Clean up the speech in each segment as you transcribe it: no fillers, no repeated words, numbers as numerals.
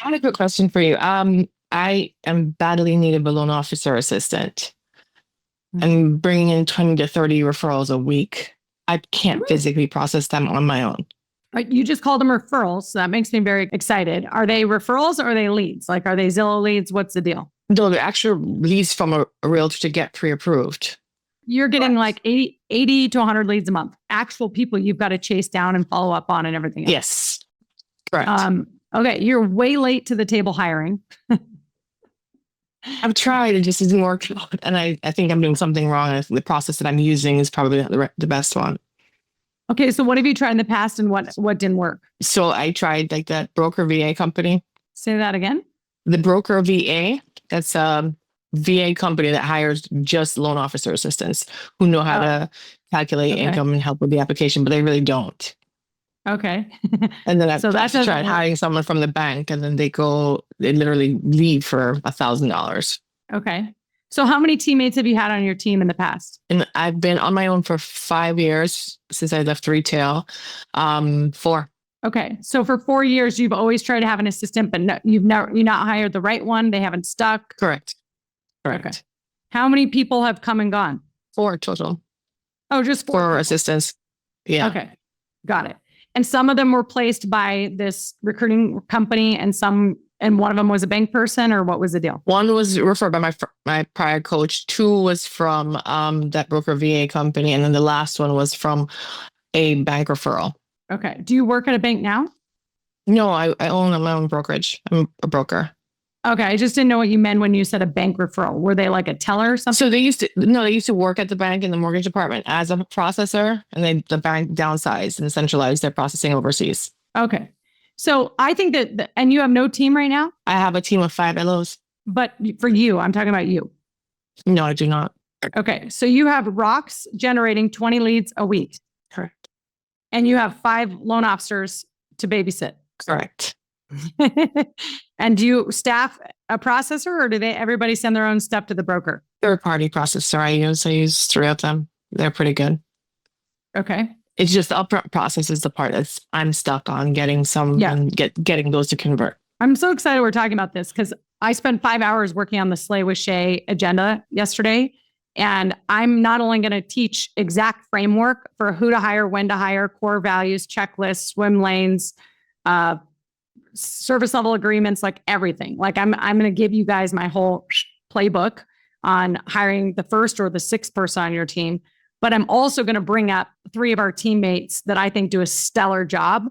I had a quick question for you. I am badly in need of a loan officer assistant. I'm bringing in 20 to 30 referrals a week. I can't physically process them on my own. Right, you just called them referrals, so that makes me very excited. Are they referrals or are they leads? Like, are they Zillow leads? What's the deal? No, the actual leads from a realtor to get pre-approved. You're getting like 80 to 100 leads a month. Actual people you've got to chase down and follow up on and everything else. Yes, correct. Okay, you're way late to the table hiring. I've tried, it just doesn't work. And I think I'm doing something wrong. The process that I'm using is probably not the best one. Okay, so what have you tried in the past and what didn't work? So I tried like that broker VA company. Say that again. The broker VA, that's a VA company that hires just loan officer assistants who know how to calculate income and help with the application, but they really don't. Okay. And then I've tried hiring someone from the bank, and then they literally leave for $1,000. Okay. So how many teammates have you had on your team in the past? And I've been on my own for 5 years since I left retail. 4. Okay. So for 4 years, you've always tried to have an assistant, but you've not hired the right one. They haven't stuck. Correct. Okay. How many people have come and gone? 4 total. Oh, just 4 for assistants. Yeah. Okay. Got it. And some of them were placed by this recruiting company and one of them was a bank person, or what was the deal? One was referred by my prior coach. 2 was from that broker VA company. And then the last one was from a bank referral. Okay. Do you work at a bank now? No, I own my own brokerage. I'm a broker. Okay. I just didn't know what you meant when you said a bank referral. Were they like a teller or something? So they used to work at the bank in the mortgage department as a processor, and the bank downsized and centralized their processing overseas. Okay. So I think that, and you have no team right now? I have a team of 5 LOs. But for you, I'm talking about you. No, I do not. Okay. So you have Rocks generating 20 leads a week. Correct. And you have 5 loan officers to babysit. Correct. And do you staff a processor, or do everybody send their own stuff to the broker? Third-party processor I use 3 of them. They're pretty good. Okay. It's just the upfront process is the part that I'm stuck on getting and getting those to convert. I'm so excited we're talking about this because I spent 5 hours working on the Slay with Shay agenda yesterday. And I'm not only going to teach exact framework for who to hire, when to hire, core values, checklists, swim lanes, service level agreements, like everything. Like I'm going to give you guys my whole playbook on hiring the first or the 6th person on your team. But I'm also going to bring up 3 of our teammates that I think do a stellar job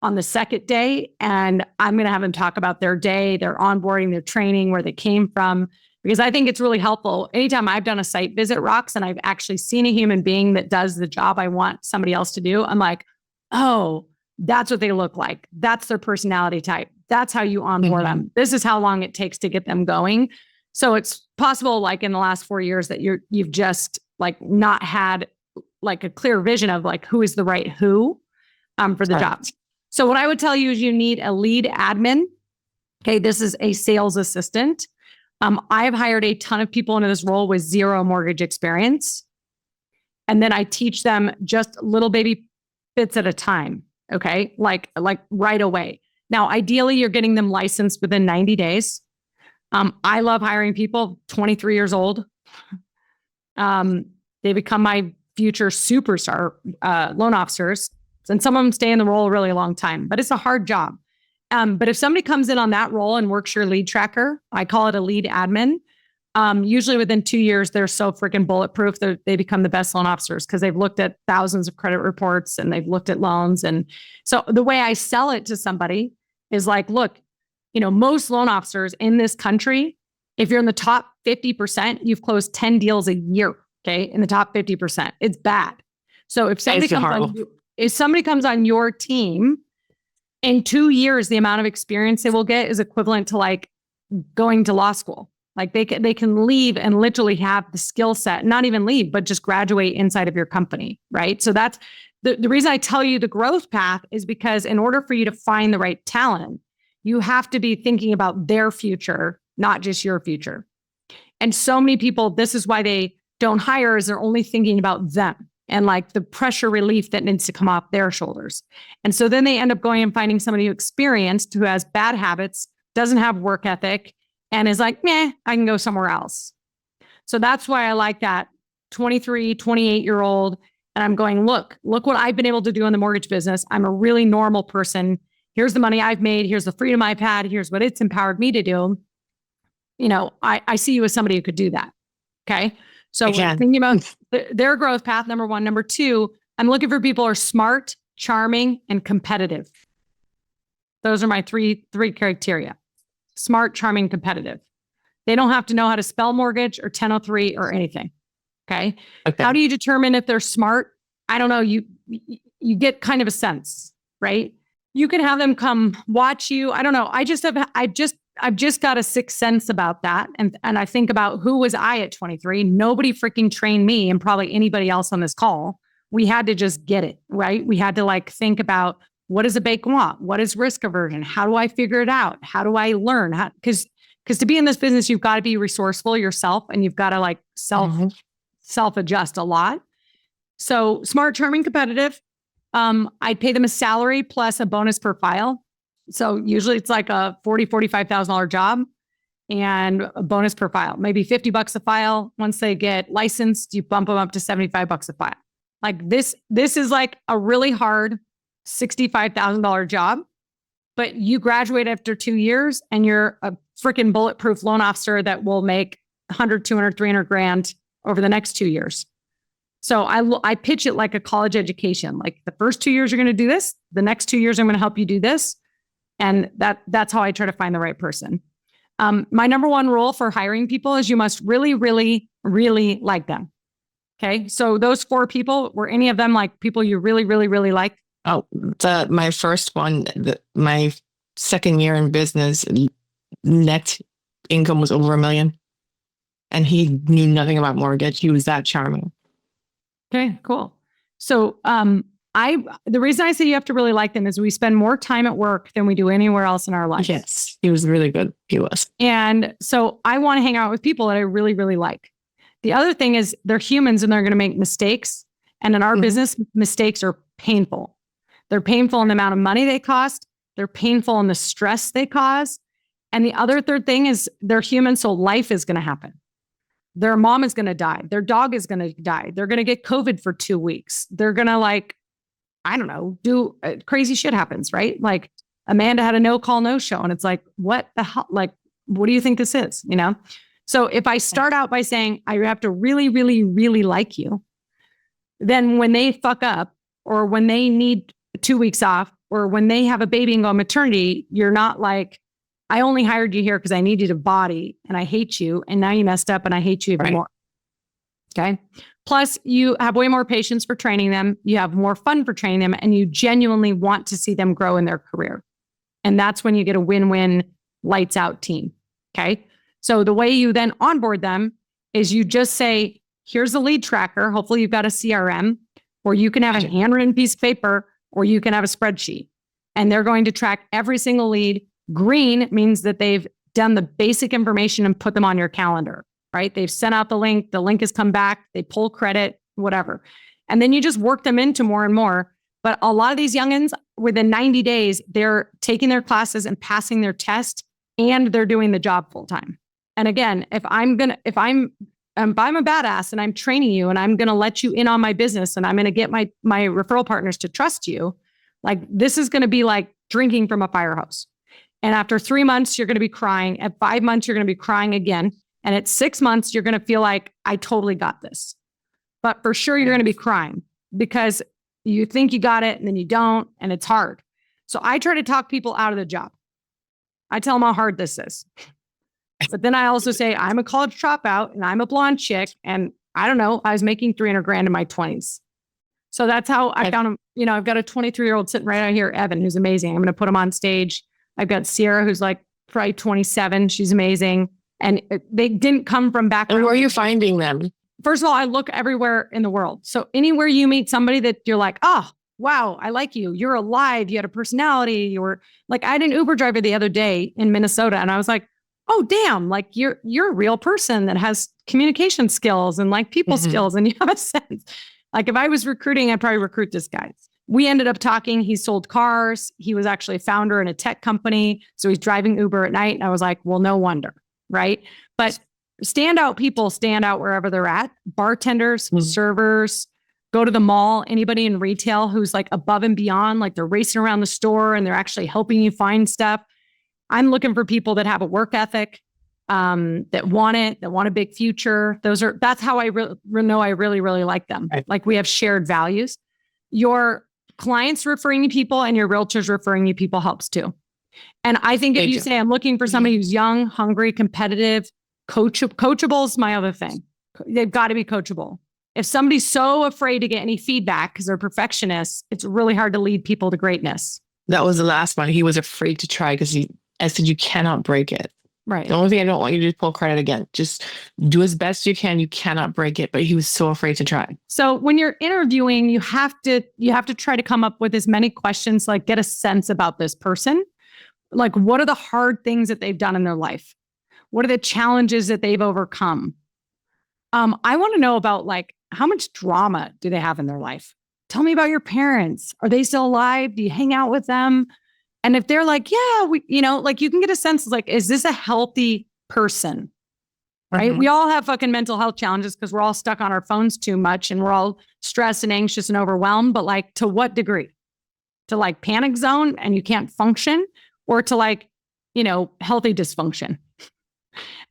on the 2nd day. And I'm going to have them talk about their day, their onboarding, their training, where they came from, because I think it's really helpful. Anytime I've done a site visit, Rocks, and I've actually seen a human being that does the job I want somebody else to do, I'm like, oh, that's what they look like. That's their personality type. That's how you onboard them. This is how long it takes to get them going. So it's possible, like in the last 4 years, that you've just like not had like a clear vision of like who is the right who for the job. So what I would tell you is you need a lead admin. Okay, this is a sales assistant. I've hired a ton of people into this role with 0 mortgage experience. And then I teach them just little baby bits at a time. Okay. Like right away. Now, ideally you're getting them licensed within 90 days. I love hiring people 23 years old. They become my future superstar loan officers. And some of them stay in the role a really long time, but it's a hard job. But if somebody comes in on that role and works your lead tracker, I call it a lead admin. Usually within 2 years, they're so freaking bulletproof that they become the best loan officers because they've looked at thousands of credit reports and they've looked at loans. And so the way I sell it to somebody is like, look, most loan officers in this country, if you're in the top 50%, you've closed 10 deals a year. Okay. In the top 50%, it's bad. So if somebody comes on your team, in 2 years, the amount of experience they will get is equivalent to like going to law school. Like they can leave and literally have the skill set, not even leave, but just graduate inside of your company, right? So that's the reason I tell you the growth path is because in order for you to find the right talent, you have to be thinking about their future, not just your future. And so many people, this is why they don't hire, is they're only thinking about them and like the pressure relief that needs to come off their shoulders. And so then they end up going and finding somebody who experienced, who has bad habits, doesn't have work ethic, and is like, meh, I can go somewhere else. So that's why I like that 23, 28-year-old. And I'm going, look what I've been able to do in the mortgage business. I'm a really normal person. Here's the money I've made. Here's the freedom I've had. Here's what it's empowered me to do. I see you as somebody who could do that. Okay. So thinking about their growth path, number one. Number two, I'm looking for people who are smart, charming, and competitive. Those are my three criteria. Smart, charming, competitive. They don't have to know how to spell mortgage or 1003 or anything. Okay. How do you determine if they're smart? I don't know. You get kind of a sense, right? You can have them come watch you. I don't know. I've just got a sixth sense about that. And I think about who was I at 23? Nobody freaking trained me, and probably anybody else on this call. We had to just get it, right? We had to think about, what does a bank want? What is risk aversion? How do I figure it out? How do I learn? Because to be in this business, you've got to be resourceful yourself, and you've got to self-adjust a lot. So smart, charming, competitive. I'd pay them a salary plus a bonus per file. So usually it's like a $40,000, $45,000 job and a bonus per file, maybe $50 a file. Once they get licensed, you bump them up to $75 a file. Like this is like a really hard $65,000 job, but you graduate after 2 years and you're a freaking bulletproof loan officer that will make 100, 200, 300 grand over the next 2 years. So I pitch it like a college education. Like the first 2 years, you're going to do this. The next 2 years, I'm going to help you do this. And that's how I try to find the right person. My number one rule for hiring people is you must really, really, really like them. Okay. So those 4 people, were any of them like people you really, really, really like? Oh, my first one, my second year in business, net income was over $1 million. And he knew nothing about mortgage. He was that charming. Okay, cool. So the reason I say you have to really like them is we spend more time at work than we do anywhere else in our life. Yes, he was really good. He was. And so I want to hang out with people that I really, really like. The other thing is they're humans and they're going to make mistakes. And in our business, mistakes are painful. They're painful in the amount of money they cost. They're painful in the stress they cause. And the other third thing is they're human, so life is going to happen. Their mom is going to die. Their dog is going to die. They're going to get COVID for 2 weeks. They're going to do crazy shit happens, right? Like Amanda had a no call, no show. And it's like, what the hell? Like, what do you think this is? So if I start out by saying, I have to really, really, really like you, then when they fuck up or when they need 2 weeks off or when they have a baby and go on maternity, you're not like, I only hired you here because I needed a body and I hate you. And now you messed up and I hate you even more. Okay. Plus you have way more patience for training them. You have more fun for training them and you genuinely want to see them grow in their career. And that's when you get a win-win lights out team. Okay. So the way you then onboard them is you just say, here's a lead tracker. Hopefully you've got a CRM, or you can have a handwritten piece of paper, or you can have a spreadsheet, and they're going to track every single lead. Green means that they've done the basic information and put them on your calendar, right? They've sent out the link has come back, they pull credit, whatever. And then you just work them into more and more. But a lot of these youngins, within 90 days, they're taking their classes and passing their test, and they're doing the job full time. And again, if I'm a badass and I'm training you and I'm going to let you in on my business and I'm going to get my referral partners to trust you, like this is going to be like drinking from a fire hose. And after 3 months, you're going to be crying. At 5 months, you're going to be crying again. And at 6 months, you're going to feel like, I totally got this. But for sure, you're going to be crying because you think you got it and then you don't, and it's hard. So I try to talk people out of the job. I tell them how hard this is. But then I also say, I'm a college dropout and I'm a blonde chick. And I don't know, I was making 300 grand in my 20s. So that's how I found him. I've got a 23-year-old sitting right out here, Evan, who's amazing. I'm going to put him on stage. I've got Sierra, who's like probably 27. She's amazing. And they didn't come from background. And where are you finding them? First of all, I look everywhere in the world. So anywhere you meet somebody that you're like, oh, wow, I like you. You're alive. You had a personality. You were like, I had an Uber driver the other day in Minnesota. And I was like, oh, damn, like you're a real person that has communication skills and like people skills. And you have a sense. Like if I was recruiting, I'd probably recruit this guy. we ended up talking. He sold cars. He was actually a founder in a tech company. So he's driving Uber at night. And I was like, well, no wonder. Right. But standout people stand out wherever they're at. Bartenders, servers, go to the mall, anybody in retail who's like above and beyond, like they're racing around the store and they're actually helping you find stuff. I'm looking for people that have a work ethic, that want it, that want a big future. That's how I know I really, really like them. Right. Like we have shared values. Your clients referring you people and your realtors referring you people helps too. And I think if you say, I'm looking for somebody who's young, hungry, competitive, coachable is my other thing. They've got to be coachable. If somebody's so afraid to get any feedback because they're perfectionists, it's really hard to lead people to greatness. That was the last one. He was afraid to try because I said, you cannot break it. Right. The only thing I don't want you to do is pull credit again. Just do as best you can. You cannot break it. But he was so afraid to try. So when you're interviewing, you have to try to come up with as many questions, like get a sense about this person. Like, what are the hard things that they've done in their life? What are the challenges that they've overcome? I want to know about like, how much drama do they have in their life? Tell me about your parents. Are they still alive? Do you hang out with them? And if they're like, yeah, like you can get a sense like, is this a healthy person? Right. Mm-hmm. We all have fucking mental health challenges because we're all stuck on our phones too much and we're all stressed and anxious and overwhelmed. But like, to what degree? To like panic zone and you can't function, or to like, healthy dysfunction.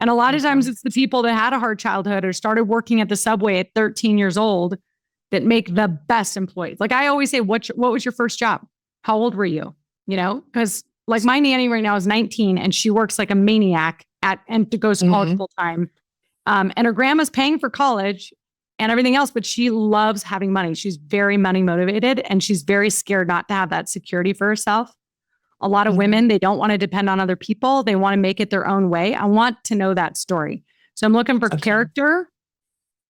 And a lot of times it's the people that had a hard childhood or started working at the subway at 13 years old that make the best employees. Like I always say, what was your first job? How old were you? Because like my nanny right now is 19 and she works like a maniac and goes to college full time. And her grandma's paying for college and everything else, but she loves having money. She's very money motivated and she's very scared not to have that security for herself. A lot of women, they don't want to depend on other people. They want to make it their own way. I want to know that story. So I'm looking for character.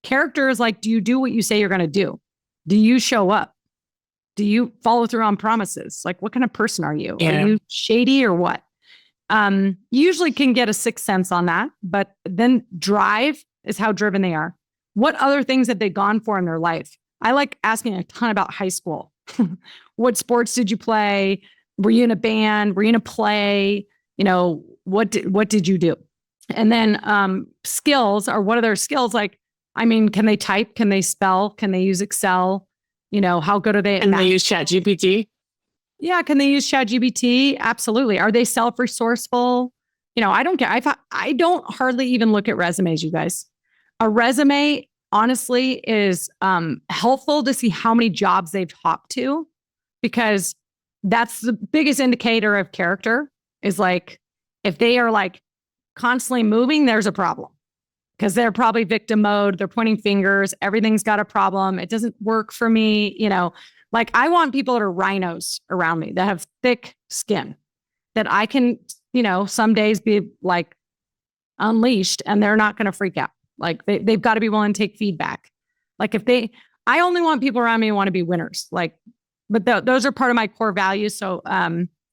Character is like, do you do what you say you're going to do? Do you show up? Do you follow through on promises? Like, what kind of person are you? Yeah. Are you shady or what? You usually can get a sixth sense on that, but then drive is how driven they are. What other things have they gone for in their life? I like asking a ton about high school. What sports did you play? Were you in a band? Were you in a play? What did you do? And then skills are, what are their skills? Like, can they type? Can they spell? Can they use Excel? How good are they? Can they use ChatGPT? Yeah. Can they use ChatGPT? Absolutely. Are they self-resourceful? I don't care. I don't hardly even look at resumes, you guys. A resume, honestly, is helpful to see how many jobs they've talked to, because that's the biggest indicator of character. Is like, if they are like constantly moving, there's a problem. Because they're probably victim mode. They're pointing fingers. Everything's got a problem. It doesn't work for me. Like I want people that are rhinos around me, that have thick skin, that I can, some days be like unleashed and they're not going to freak out. Like they've got to be willing to take feedback. Like I only want people around me who want to be winners. Like, but those are part of my core values. So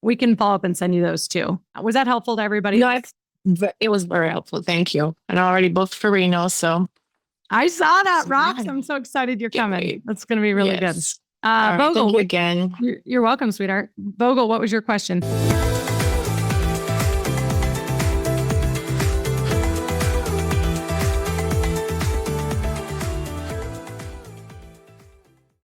we can follow up and send you those too. Was that helpful to everybody? No, it was very helpful. Thank you. And I already booked for Reno, so. I saw that, Rox. I'm so excited you're coming. That's going to be really good. All right, Vogel, thank you again. You're welcome, sweetheart. Vogel, what was your question?